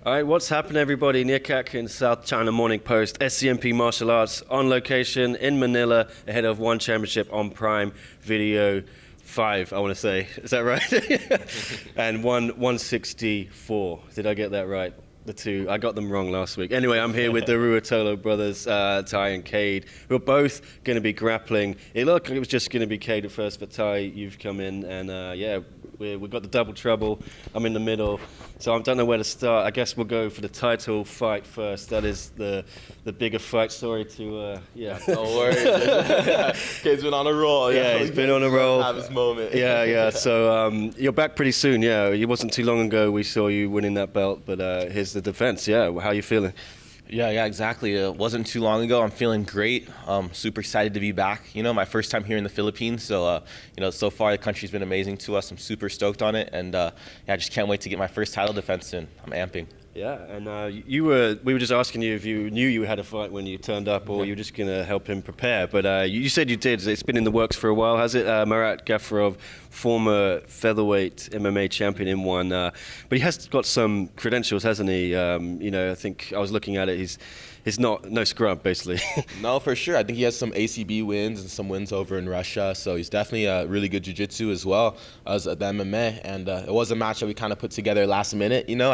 All right, what's happening, everybody? Nick Atkin, South China Morning Post, SCMP Martial Arts, on location in Manila, ahead of One Championship on Prime Video 5, I want to say. Is that right? And 164. Did I get that right? The two. I got them wrong last week. Anyway, I'm here with the Ruotolo brothers, Tye and Kade, who are both going to be grappling. It looked like it was just going to be Kade at first, but Tye, you've come in, and yeah, we've got the double trouble. I'm in the middle, so I don't know where to start. I guess we'll go for the title fight first. That is the bigger fight story to, yeah. No worries. Kade's been on a roll. Yeah, he's been on a roll. Have his moment. Yeah. So you're back pretty soon. Yeah, it wasn't too long ago we saw you winning that belt, but here's the defense. Yeah, how are you feeling? Yeah, exactly. It wasn't too long ago. I'm feeling great. Super excited to be back. You know, my first time here in the Philippines. So, you know, so far the country's been amazing to us. I'm super stoked on it, and yeah, I just can't wait to get my first title defense in. I'm amping. Yeah, and we were just asking you if you knew you had a fight when you turned up, or you were just going to help him prepare. But you said you did. It's been in the works for a while, has it? Murat Gaffarov, former featherweight MMA champion in one. But he has got some credentials, hasn't he? You know, I think I was looking at it. He's no scrub, basically. No, for sure. I think he has some ACB wins and some wins over in Russia. So he's definitely a really good Jiu Jitsu as well as the MMA. And it was a match that we kind of put together last minute. You know,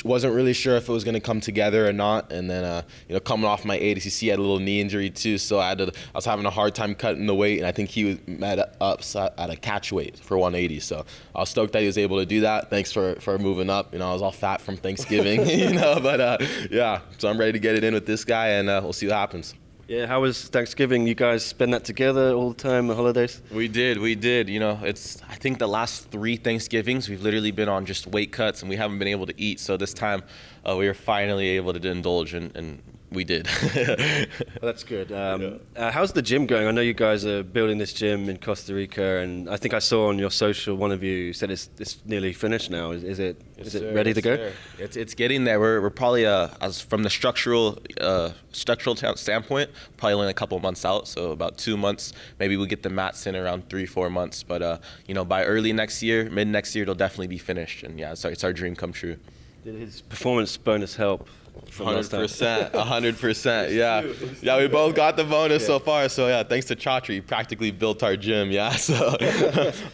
wasn't really sure if it was going to come together or not, and then you know, coming off my ADCC, I had a little knee injury too, so I was having a hard time cutting the weight, and I think he was met up at a catch weight for 180. So I was stoked that he was able to do that. Thanks for moving up. You know, I was all fat from Thanksgiving, you know, but yeah, so I'm ready to get it in with this guy, and we'll see what happens. Yeah, how was Thanksgiving? You guys spend that together all the time, the holidays? We did. You know, I think the last 3 Thanksgivings, we've literally been on just weight cuts, and we haven't been able to eat. So this time, we were finally able to indulge, and we did. Well, that's good. How's the gym going? I know you guys are building this gym in Costa Rica, and I think I saw on your social, one of you said it's nearly finished now. Is it ready to go? Sir. It's getting there. We're probably as from the structural standpoint, probably only a couple months out. So about 2 months. Maybe we'll get the mats in around 3-4 months. But you know, by early next year, mid next year, it'll definitely be finished. And yeah, it's our dream come true. Did his performance bonus help? 100%. Yeah, we both got the bonus so far. So yeah, thanks to Chatri, he practically built our gym. Yeah, so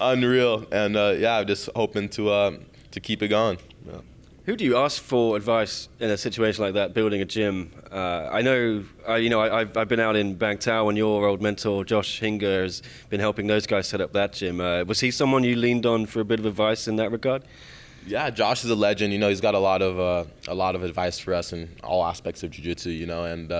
unreal. And yeah, I'm just hoping to keep it going. Yeah. Who do you ask for advice in a situation like that, building a gym? I know, I've been out in Bangtao, and your old mentor Josh Hinger has been helping those guys set up that gym. Was he someone you leaned on for a bit of advice in that regard? Yeah, Josh is a legend. You know, he's got a lot of advice for us in all aspects of jiu-jitsu, you know. And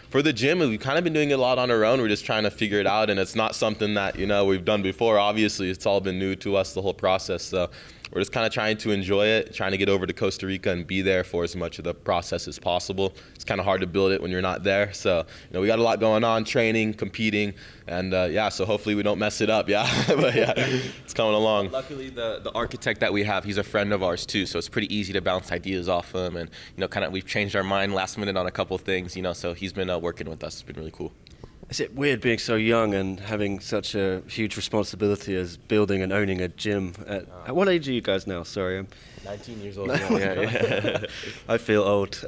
for the gym, we've kind of been doing it a lot on our own. We're just trying to figure it out, and it's not something that, you know, we've done before. Obviously, it's all been new to us, the whole process. So we're just kind of trying to enjoy it, trying to get over to Costa Rica and be there for as much of the process as possible. It's kind of hard to build it when you're not there. So, you know, we got a lot going on, training, competing, and yeah, so hopefully we don't mess it up, yeah. But yeah, it's coming along. Luckily, the architect that we have, he's a friend of ours too, so it's pretty easy to bounce ideas off him, and, you know, kind of we've changed our mind last minute on a couple of things, you know, so he's been working with us. It's been really cool. Is it weird being so young and having such a huge responsibility as building and owning a gym? At what age are you guys now? Sorry, I'm 19 years old. Yeah. I feel old.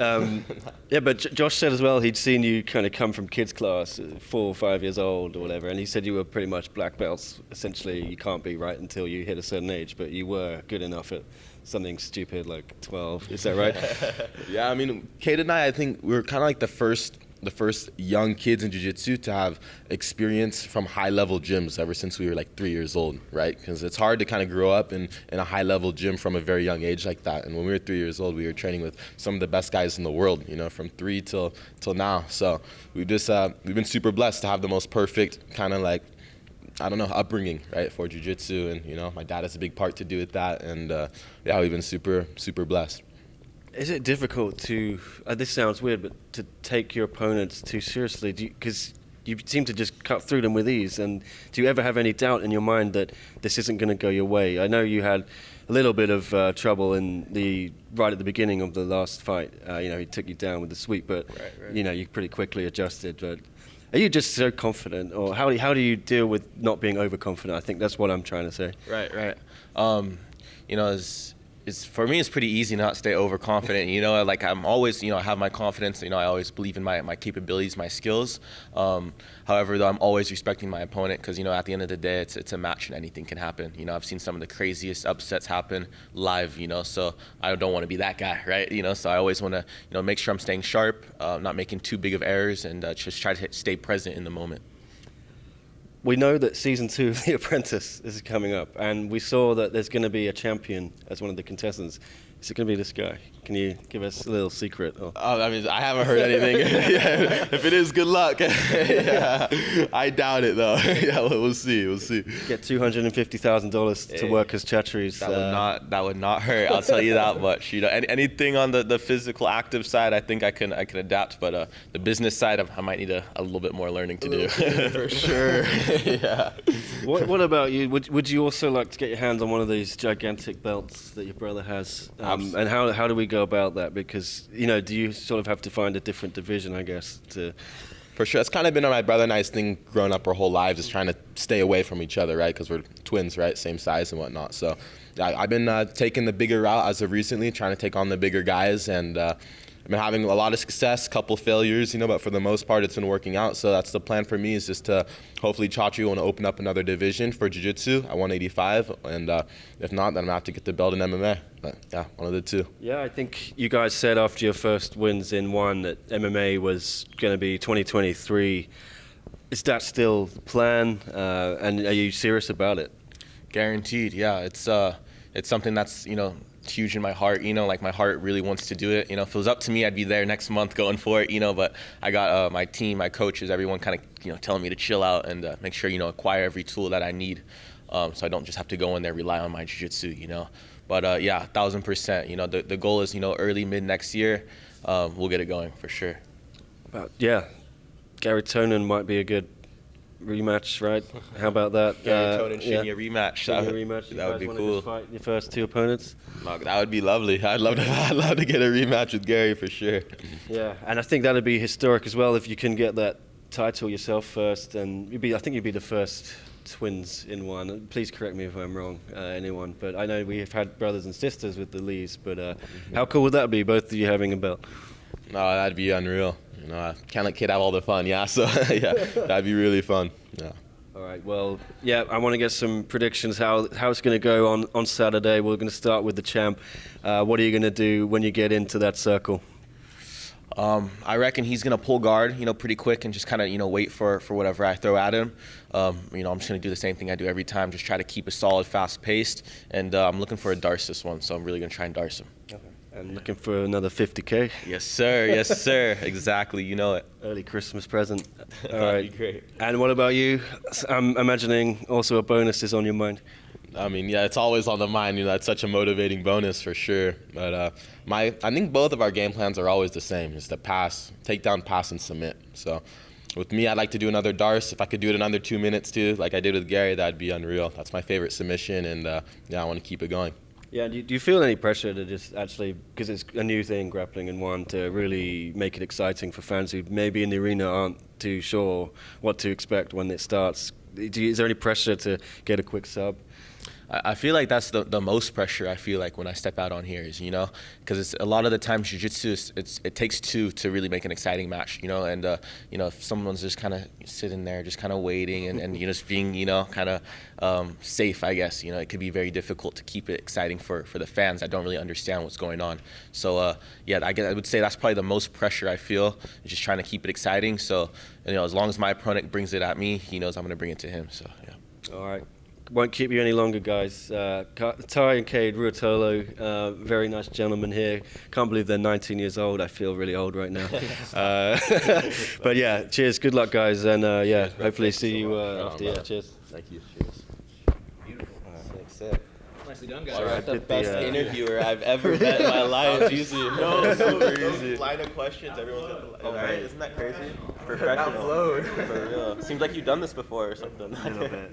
Yeah, but Josh said as well he'd seen you kind of come from kids class, 4 or 5 years old or whatever, and he said you were pretty much black belts. Essentially, you can't be right until you hit a certain age, but you were good enough at something stupid like 12. Is that right? Yeah, I mean, Kade and I think we were kind of like the first young kids in jiu-jitsu to have experience from high-level gyms ever since we were like 3 years old, right? Because it's hard to kind of grow up in a high-level gym from a very young age like that. And when we were 3 years old, we were training with some of the best guys in the world, you know, from 3 till now. So we've been super blessed to have the most perfect kind of like, I don't know, upbringing, right, for jiu-jitsu. And, you know, my dad has a big part to do with that. And yeah, we've been super, super blessed. Is it difficult to, this sounds weird, but to take your opponents too seriously? Because you seem to just cut through them with ease. And do you ever have any doubt in your mind that this isn't going to go your way? I know you had a little bit of trouble right at the beginning of the last fight. You know, he took you down with the sweep, but you know, you pretty quickly adjusted. But are you just so confident, or how do you deal with not being overconfident? I think that's what I'm trying to say. Right. You know, for me, it's pretty easy not to stay overconfident. You know, like I'm always, you know, I have my confidence. You know, I always believe in my capabilities, my skills. However, though, I'm always respecting my opponent because, you know, at the end of the day, it's a match and anything can happen. You know, I've seen some of the craziest upsets happen live. You know, so I don't want to be that guy, right? You know, so I always want to, you know, make sure I'm staying sharp, not making too big of errors, and just try to stay present in the moment. We know that season 2 of The Apprentice is coming up, and we saw that there's going to be a champion as one of the contestants. Is it going to be this guy? Can you give us a little secret? Or? I mean, I haven't heard anything. Yeah, if it is, good luck. Yeah, I doubt it, though. Yeah, we'll see. We'll see. Get $250,000 to work as Chatri's. That would not hurt. I'll tell you that much. You know, anything on the physical, active side, I think I can adapt. But the business side, I might need a little bit more learning to do. For sure. Yeah. What about you? Would you also like to get your hands on one of these gigantic belts that your brother has? And how do we go about that? Because, you know, do you sort of have to find a different division, I guess, to... For sure. It's kind of been my brother and I's thing growing up our whole lives, is trying to stay away from each other, right? Because we're twins, right? Same size and whatnot. So I've been taking the bigger route as of recently, trying to take on the bigger guys. And I've been having a lot of success, couple failures, you know, but for the most part, it's been working out. So that's the plan for me, is just to hopefully Chatri want to open up another division for Jiu Jitsu at 185. And if not, then I'm going to have to get the belt in MMA. But yeah, one of the two. Yeah, I think you guys said after your first wins in one that MMA was going to be 2023. Is that still the plan? And are you serious about it? Guaranteed, yeah. It's something that's, you know, huge in my heart, you know, like my heart really wants to do it. You know, if it was up to me, I'd be there next month going for it, you know, but I got my team, my coaches, everyone kind of, you know, telling me to chill out and make sure, you know, acquire every tool that I need, so I don't just have to go in there, rely on my jiu-jitsu, you know. But yeah, 1000%, you know, the goal is, you know, early, mid next year, we'll get it going for sure. Yeah, Gary Tonin might be a good rematch, right? How about that? Gary Tonin, Shinya rematch. That would be cool. Fight your first two opponents. That would be lovely. I'd love to get a rematch with Gary for sure. Yeah, and I think that'd be historic as well if you can get that title yourself first, and I think you'd be the first twins in one. Please correct me if I'm wrong, anyone. But I know we have had brothers and sisters with the Lees. But how cool would that be? Both of you having a belt. No, that'd be unreal. You know, I can't let kid have all the fun, yeah. So yeah, that'd be really fun. Yeah. All right. Well, yeah, I want to get some predictions how it's going to go on Saturday. We're going to start with the champ. What are you going to do when you get into that circle? I reckon he's going to pull guard, you know, pretty quick and just kind of, you know, wait for whatever I throw at him. You know, I'm just going to do the same thing I do every time, just try to keep it solid, fast-paced, and I'm looking for a darce this one, so I'm really going to try and darce him. Okay. And looking for another 50K? Yes, sir. Yes, sir. Exactly. You know it. Early Christmas present. All That'd right. be great. And what about you? I'm imagining also a bonus is on your mind. I mean, yeah, it's always on the mind. You know, that's such a motivating bonus for sure. But I think both of our game plans are always the same. It's to pass, take down, pass, and submit. So with me, I'd like to do another darce. If I could do it in under 2 minutes too, like I did with Gary, that'd be unreal. That's my favorite submission, and yeah, I want to keep it going. Yeah, do you feel any pressure to just actually, because it's a new thing, grappling in one, to really make it exciting for fans who maybe in the arena aren't too sure what to expect when it starts? Is there any pressure to get a quick sub? I feel like that's the most pressure I feel like when I step out on here is, you know, because it's a lot of the time jiu-jitsu, it takes two to really make an exciting match, you know, and, you know, if someone's just kind of sitting there, just kind of waiting and you know, just being, you know, kind of safe, I guess, you know, it could be very difficult to keep it exciting for the fans that don't really understand what's going on. So, yeah, I would say that's probably the most pressure I feel, is just trying to keep it exciting. So, you know, as long as my opponent brings it at me, he knows I'm going to bring it to him. So, yeah. All right. Won't keep you any longer, guys. Tye and Kade Ruotolo, very nice gentlemen here. Can't believe they're 19 years old. I feel really old right now. But yeah, cheers. Good luck, guys. And yeah, hopefully see you after. Yeah, cheers. Thank you. Cheers. Beautiful. Sick. Nicely done, guys. All right, the best interviewer I've ever met in my life. Easy. No, super easy. Line of questions, everyone's got the right? Isn't that crazy? Professional. For real. Seems like you've done this before or something. A little bit.